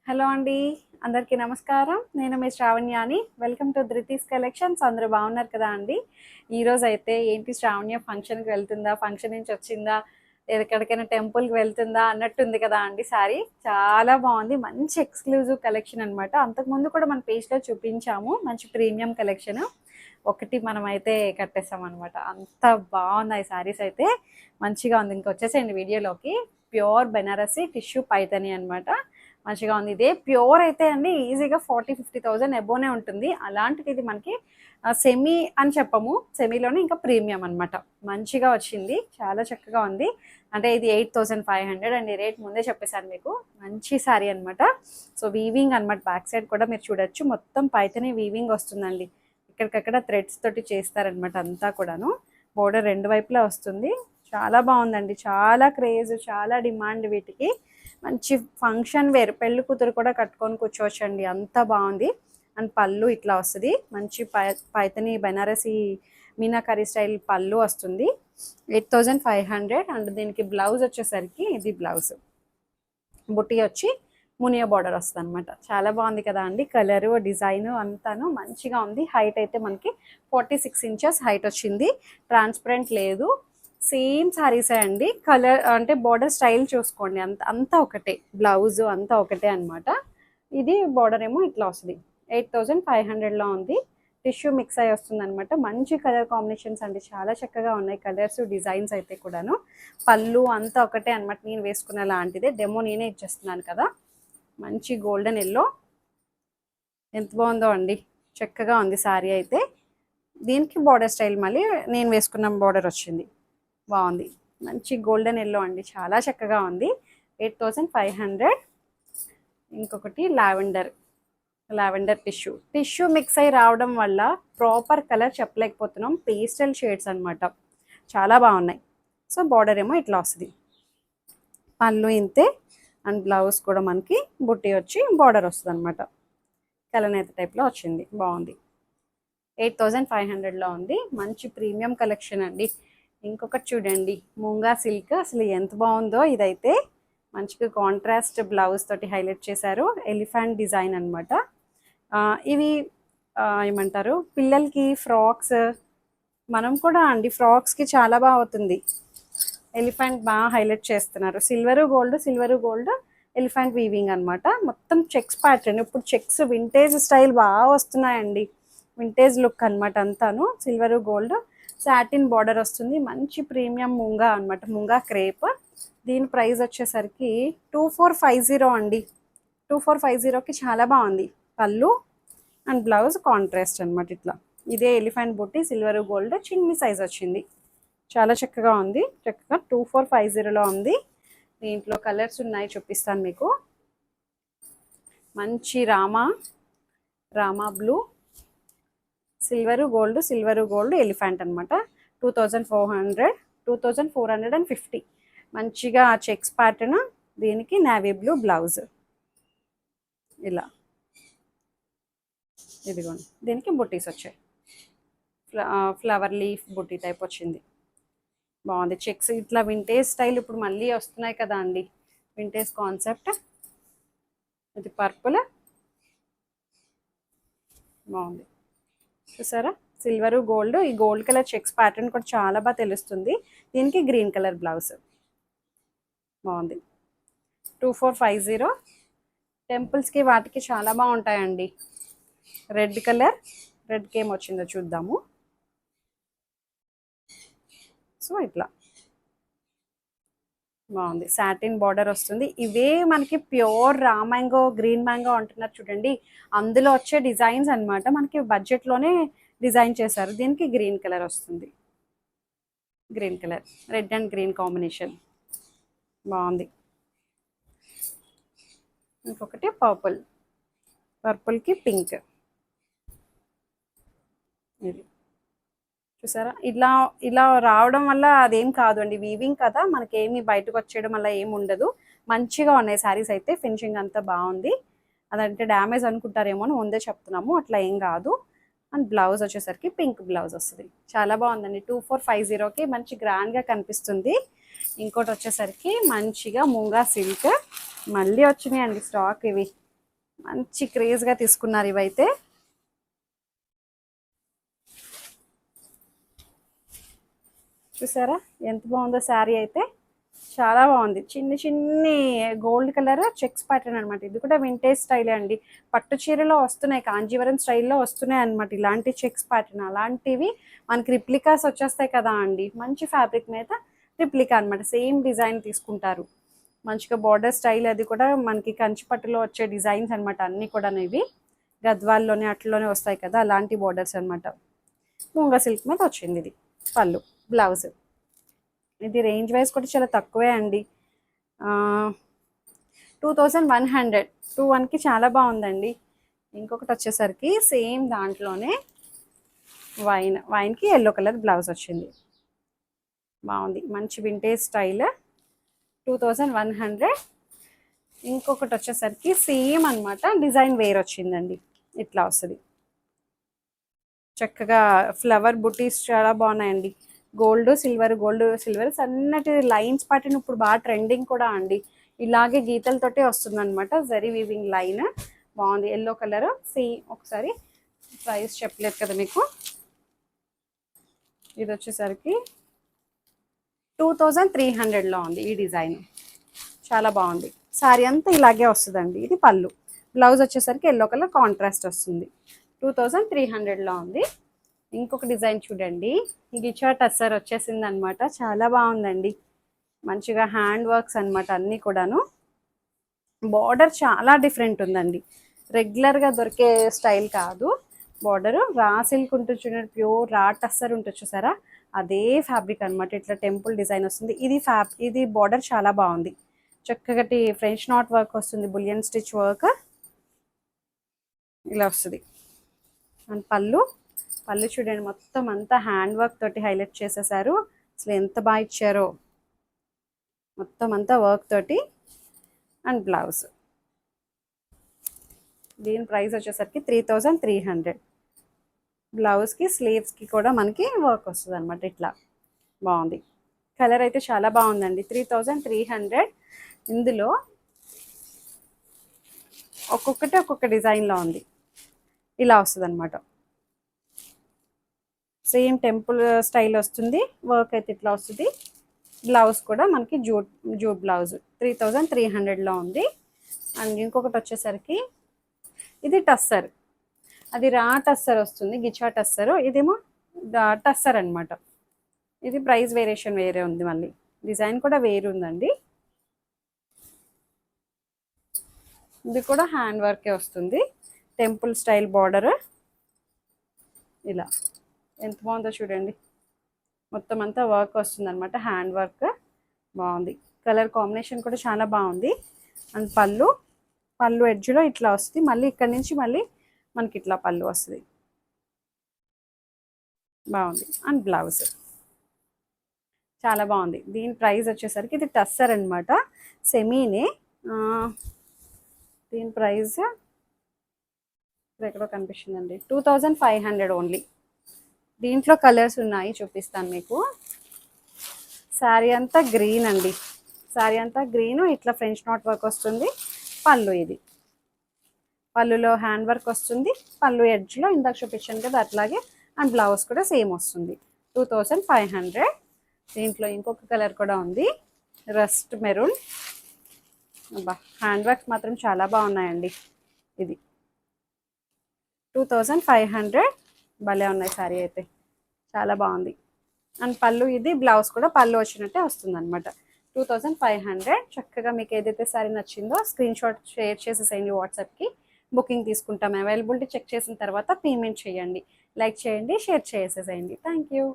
Hello అండి. అందరికీ నమస్కారం. నేను మీ శ్రావణ్యాని. Welcome to Dhruthi's collections. అందరూ బాగున్నారు కదా అండి. ఈరోజు అయితే ఏంటి శ్రావణ్య ఫంక్షన్కి వెళ్తుందా, ఫంక్షన్ నుంచి వచ్చిందా, ఎక్కడికైనా టెంపుల్కి వెళ్తుందా అన్నట్టుంది కదా అండి. శారీ చాలా బాగుంది, మంచి ఎక్స్క్లూజివ్ కలెక్షన్ అనమాట. అంతకుముందు కూడా మన పేజ్లో చూపించాము, మంచి ప్రీమియం కలెక్షన్. ఒకటి మనం అయితే కట్టేస్తాం అనమాట. అంత బాగున్నాయి శారీస్ అయితే, మంచిగా ఉంది. ఇంకొచ్చేసేయండి వీడియోలోకి. ప్యూర్ బెనారసి టిష్యూ పైతని అనమాట. మంచిగా ఉంది. ఇదే ప్యూర్ అయితే అండి ఈజీగా 40-50,000 ఎబోనే ఉంటుంది. అలాంటిది ఇది మనకి సెమీ అని చెప్పము, సెమీలోనే ఇంకా ప్రీమియం అనమాట. మంచిగా వచ్చింది, చాలా చక్కగా ఉంది. అంటే ఇది 8,500 అండి. రేట్ ముందే చెప్పేశాను మీకు. మంచి శారీ అనమాట. సో వీవింగ్ అనమాట. బ్యాక్ సైడ్ కూడా మీరు చూడొచ్చు, మొత్తం పైతనే వీవింగ్ వస్తుందండి. ఇక్కడికక్కడ థ్రెడ్స్ తోటి చేస్తారనమాట అంతా కూడాను. బోర్డర్ రెండు వైపులా వస్తుంది. చాలా బాగుందండి, చాలా క్రేజ్, చాలా డిమాండ్ వీటికి. మంచి ఫంక్షన్ వేర్, పెళ్లి కూతురు కూడా కట్టుకొని కూర్చోవచ్చండి, అంత బాగుంది. అండ్ పళ్ళు ఇట్లా వస్తుంది, మంచి పైతని బెనారసి మీనాకరీ స్టైల్ పళ్ళు వస్తుంది. 8,500. అండ్ దీనికి బ్లౌజ్ వచ్చేసరికి ఇది బ్లౌజ్ బుట్టి వచ్చి మునియా బార్డర్ వస్తుంది అనమాట. చాలా బాగుంది కదా అండి. కలరు డిజైన్ అంతాను మంచిగా ఉంది. హైట్ అయితే మనకి 46 ఇంచెస్ హైట్ వచ్చింది. ట్రాన్స్పరెంట్ లేదు. సేమ్ శారీసే అండి. కలర్ అంటే బార్డర్ స్టైల్ చూసుకోండి, అంతా ఒకటే. బ్లౌజ్ అంతా ఒకటే అనమాట. ఇది బార్డర్ ఏమో ఇట్లా వస్తుంది. 8,500లో ఉంది. టిష్యూ మిక్స్ అయ్యి వస్తుంది అనమాట. మంచి కలర్ కాంబినేషన్స్ అండి, చాలా చక్కగా ఉన్నాయి కలర్స్, డిజైన్స్ అయితే కూడాను. పళ్ళు అంతా ఒకటే అనమాట. నేను వేసుకున్న లాంటిదే, డెమో నేనే ఇచ్చేస్తున్నాను కదా. మంచి గోల్డెన్ ఎల్లో, ఎంత బాగుందో అండి, చక్కగా ఉంది శారీ అయితే. దీనికి బార్డర్ స్టైల్ మళ్ళీ నేను వేసుకున్న బార్డర్ వచ్చింది, బాగుంది. మంచి గోల్డెన్ ఎల్లో అండి, చాలా చక్కగా ఉంది. 8,500. ఇంకొకటి లావెండర్ టిష్యూ మిక్స్ అయి రావడం వల్ల ప్రాపర్ కలర్ చెప్పలేకపోతున్నాం. పేస్టల్ షేడ్స్ అనమాట, చాలా బాగున్నాయి. సో బార్డర్ ఏమో ఇట్లా వస్తుంది, పళ్ళు ఇంతే. అండ్ బ్లౌజ్ కూడా మనకి బుట్టి వచ్చి బార్డర్ వస్తుంది అనమాట. కలనేత టైప్లో వచ్చింది, బాగుంది. 8,500లో ఉంది. మంచి ప్రీమియం కలెక్షన్ అండి. ఇంకొకటి చూడండి, మూంగా సిల్క్, అసలు ఎంత బాగుందో ఇదైతే. మంచిగా కాంట్రాస్ట్ బ్లౌజ్ తోటి హైలైట్ చేశారు. ఎలిఫెంట్ డిజైన్ అనమాట. ఇవి ఏమంటారు, పిల్లలకి ఫ్రాక్స్, మనం కూడా అండి ఫ్రాక్స్కి చాలా బాగా అవుతుంది. ఎలిఫెంట్ బాగా హైలైట్ చేస్తున్నారు. సిల్వరు గోల్డ్ ఎలిఫెంట్ వీవింగ్ అనమాట. మొత్తం చెక్స్ ప్యాటర్న్. ఇప్పుడు చెక్స్ వింటేజ్ స్టైల్ బాగా వస్తున్నాయండి, వింటేజ్ లుక్ అనమాట అంతాను. సిల్వరు గోల్డ్ సాటిన్ బార్డర్ వస్తుంది. మంచి ప్రీమియం ముంగా అనమాట, ముంగా క్రేప్. దీని ప్రైస్ వచ్చేసరికి 2450 అండి. 2450కి చాలా బాగుంది. పళ్ళు అండ్ బ్లౌజ్ కాంట్రాస్ట్ అనమాట ఇట్లా. ఇదే ఎలిఫెంట్ బుట్టి, సిల్వర్ గోల్డ్, చిన్ని సైజ్ వచ్చింది. చాలా చక్కగా ఉంది. చక్కగా 2450లో ఉంది. దీంట్లో కలర్స్ ఉన్నాయి, చూపిస్తాను మీకు. మంచి Rama blue, silver gold elephant అనమాట. 2450. మంచిగా చెక్స్ ప్యాటర్న్. దీనికి నేవీ బ్లూ బ్లౌజ్, ఇలా ఇదిగోండి. దీనికి బుట్టీస్ వచ్చాయి, ఫ్లవర్ లీఫ్ బుట్టి టైప్ వచ్చింది, బాగుంది. చెక్స్ ఇట్లా వింటేజ్ స్టైల్ ఇప్పుడు మళ్ళీ వస్తున్నాయి కదా అండి, వింటేజ్ కాన్సెప్ట్. ఇది పర్పుల్, బాగుంది చూసారా. సిల్వరు గోల్డ్, ఈ గోల్డ్ కలర్ చెక్స్ ప్యాటర్న్ కూడా చాలా బాగా తెలుస్తుంది. దీనికి గ్రీన్ కలర్ బ్లౌజ్, బాగుంది. 2450. టెంపుల్స్కి వాటికి చాలా బాగుంటాయండి. రెడ్ రెడ్కి ఏమొచ్చిందో చూద్దాము. సో ఇట్లా బాగుంది. సాటిన్ బార్డర్ వస్తుంది. ఇవే మనకి pure raw mango, green mango అంటున్నారు చూడండి, అందులో వచ్చే డిజైన్స్ అనమాట. మనకి బడ్జెట్లోనే డిజైన్ చేశారు. దీనికి గ్రీన్ కలర్ వస్తుంది, green colour, red and green combination, బాగుంది. ఇంకొకటి పర్పుల్కి పింక్, ఇది చూసారా. ఇలా రావడం వల్ల అదేం కాదు అండి, వీవింగ్ కదా, మనకేమి బయటకు వచ్చేయడం వల్ల ఏమి ఉండదు. మంచిగా ఉన్నాయి శారీస్ అయితే. ఫినిషింగ్ అంతా బాగుంది. అదంటే డ్యామేజ్ అనుకుంటారేమో అని ముందే చెప్తున్నాము, అట్లా ఏం కాదు. అండ్ బ్లౌజ్ వచ్చేసరికి పింక్ బ్లౌజ్ వస్తుంది. చాలా బాగుందండి. 2450కి మంచి గ్రాండ్గా కనిపిస్తుంది. ఇంకోటి వచ్చేసరికి మంచిగా మూంగా సిల్క్, మళ్ళీ వచ్చినాయండి స్టాక్ ఇవి. మంచి క్రేజ్గా తీసుకున్నారు ఇవైతే. చూసారా ఎంత బాగుందో శారీ అయితే, చాలా బాగుంది. చిన్ని చిన్ని గోల్డ్ కలర్ చెక్స్ ప్యాటర్న్ అనమాట. ఇది కూడా వింటేజ్ స్టైలే అండి. పట్టు చీరలో వస్తున్నాయి, కాంజీవరం స్టైల్లో వస్తున్నాయి అనమాట ఇలాంటి చెక్స్ ప్యాటర్న్. అలాంటివి మనకి రిప్లికాస్ వచ్చేస్తాయి కదా అండి, మంచి ఫ్యాబ్రిక్ మీద రిప్లికా అనమాట. సేమ్ డిజైన్ తీసుకుంటారు, మంచిగా బార్డర్ స్టైల్. అది కూడా మనకి కంచి పట్టులో వచ్చే డిజైన్స్ అనమాట అన్నీ కూడా. ఇవి గద్వాల్లోనే అట్లలోనే వస్తాయి కదా, అలాంటి బార్డర్స్ అనమాట. మూంగా సిల్క్ మీద వచ్చింది ఇది పళ్ళు. బ్లౌజ్ ఇది రేంజ్ వైజ్ కూడా చాలా తక్కువే అండి, 2100. 21కి చాలా బాగుందండి. ఇంకొకటి వచ్చేసరికి సేమ్ దాంట్లోనే వైన్కి ఎల్లో కలర్ బ్లౌజ్ వచ్చింది, బాగుంది. మంచి వింటేజ్ స్టైల్, 2100. ఇంకొకటి వచ్చేసరికి సేమ్ అనమాట, డిజైన్ వేర్ వచ్చిందండి. ఇట్లా వస్తుంది చక్కగా ఫ్లవర్ బుటీస్ చాలా బాగున్నాయండి. గోల్డ్ సిల్వర్ సన్నటి లైన్స్ పాటిన ఇప్పుడు బాగా ట్రెండింగ్ కూడా అండి. ఇలాగే గీతలతోటే వస్తుంది అనమాట, జరీ వీవింగ్ లైన్. బాగుంది ఎల్లో కలర్. ఒకసారి ప్రైస్ చెప్పలేదు కదా మీకు. ఇది వచ్చేసరికి 2300లో ఉంది ఈ డిజైన్, చాలా బాగుంది. శారీ అంతా ఇలాగే వస్తుందండి. ఇది పళ్ళు. బ్లౌజ్ వచ్చేసరికి ఎల్లో కలర్ కాంట్రాస్ట్ వస్తుంది. 2300లో ఉంది. ఇంకొక డిజైన్ చూడండి, గిచా టస్సర్ వచ్చేసింది అనమాట. చాలా బాగుందండి, మంచిగా హ్యాండ్ వర్క్స్ అనమాట అన్నీ కూడాను. బార్డర్ చాలా డిఫరెంట్ ఉందండి, రెగ్యులర్గా దొరికే స్టైల్ కాదు. బార్డరు రా సిల్క్ ఉంటుంది చూడండి, ప్యూర్ రా టస్సర్ ఉంటుంది చూసారా, అదే ఫ్యాబ్రిక్ అనమాట. ఇట్లా టెంపుల్ డిజైన్ వస్తుంది. ఇది బార్డర్ చాలా బాగుంది, చక్కటి ఫ్రెంచ్ నాట్ వర్క్ వస్తుంది, బులియన్ స్టిచ్ వర్క్ ఇలా వస్తుంది. అండ్ పళ్ళు చూడండి, మొత్తం అంతా హ్యాండ్ వర్క్ తోటి హైలైట్ చేసేసారు. అసలు ఎంత బాగా ఇచ్చారో, మొత్తం అంతా వర్క్ తోటి. అండ్ బ్లౌజ్, దీని ప్రైస్ వచ్చేసరికి 3300. బ్లౌజ్కి స్లీవ్స్కి కూడా మనకి వర్క్ వస్తుంది అనమాట. ఇట్లా బాగుంది. కలర్ అయితే చాలా బాగుందండి. 3300. ఇందులో ఒక్కొక్క డిజైన్లో ఉంది, ఇలా వస్తుంది అనమాట. సేమ్ టెంపుల్ స్టైల్ వస్తుంది, వర్క్ అయితే ఇట్లా వస్తుంది. బ్లౌజ్ కూడా మనకి జూట్ బ్లౌజ్ 3300లో ఉంది. అండ్ ఇంకొకటి వచ్చేసరికి ఇది టస్సర్, అది రా టస్సర్ వస్తుంది, గిచా టస్సర్. ఇదేమో టస్సర్ అనమాట. ఇది ప్రైస్ వేరియేషన్ వేరే ఉంది, మళ్ళీ డిజైన్ కూడా వేరు ఉందండి. ఇది కూడా హ్యాండ్ వర్కే వస్తుంది, టెంపుల్ స్టైల్ బార్డర్. ఇలా ఎంత బాగుందో చూడండి, మొత్తం అంతా వర్క్ వస్తుంది అనమాట, హ్యాండ్ వర్క్. బాగుంది, కలర్ కాంబినేషన్ కూడా చాలా బాగుంది. అండ్ పళ్ళు ఎడ్జ్లో ఇట్లా వస్తుంది, మళ్ళీ ఇక్కడ నుంచి మళ్ళీ మనకి ఇట్లా పళ్ళు వస్తుంది, బాగుంది. అండ్ బ్లౌజ్ చాలా బాగుంది. దీని ప్రైస్ వచ్చేసరికి ఇది టస్సర్ అనమాట, సెమీనే. దీని ప్రైస్ ఎక్కడో కనిపిస్తుందండి, 2500 ఓన్లీ. దీంట్లో కలర్స్ ఉన్నాయి, చూపిస్తాను మీకు. శారీ అంతా గ్రీన్ అండి, శారీ అంతా గ్రీన్. ఇట్లా ఫ్రెంచ్ నాట్ వర్క్ వస్తుంది. పళ్ళు ఇది, పళ్ళులో హ్యాండ్ వర్క్ వస్తుంది, పళ్ళు ఎడ్జ్లో ఇందాక చూపించాను కదా అట్లాగే. అండ్ బ్లౌజ్ కూడా సేమ్ వస్తుంది, 2500. దీంట్లో ఇంకొక కలర్ కూడా ఉంది, రస్ట్ మెరూన్. అబ్బా, హ్యాండ్ వర్క్స్ మాత్రం చాలా బాగున్నాయండి. ఇది 2500, భలే ఉన్నాయి. శారీ అయితే చాలా బాగుంది. అండ్ పళ్ళు ఇది, బ్లౌజ్ కూడా పళ్ళు వచ్చినట్టే వస్తుంది అనమాట. 2500. చక్కగా మీకు ఏదైతే శారీ నచ్చిందో స్క్రీన్ షాట్ షేర్ చేసేసేయండి వాట్సాప్కి, బుకింగ్ తీసుకుంటాం. అవైలబిలిటీ చెక్ చేసిన తర్వాత పేమెంట్ చేయండి. లైక్ చేయండి, షేర్ చేసేసేయండి. Thank you.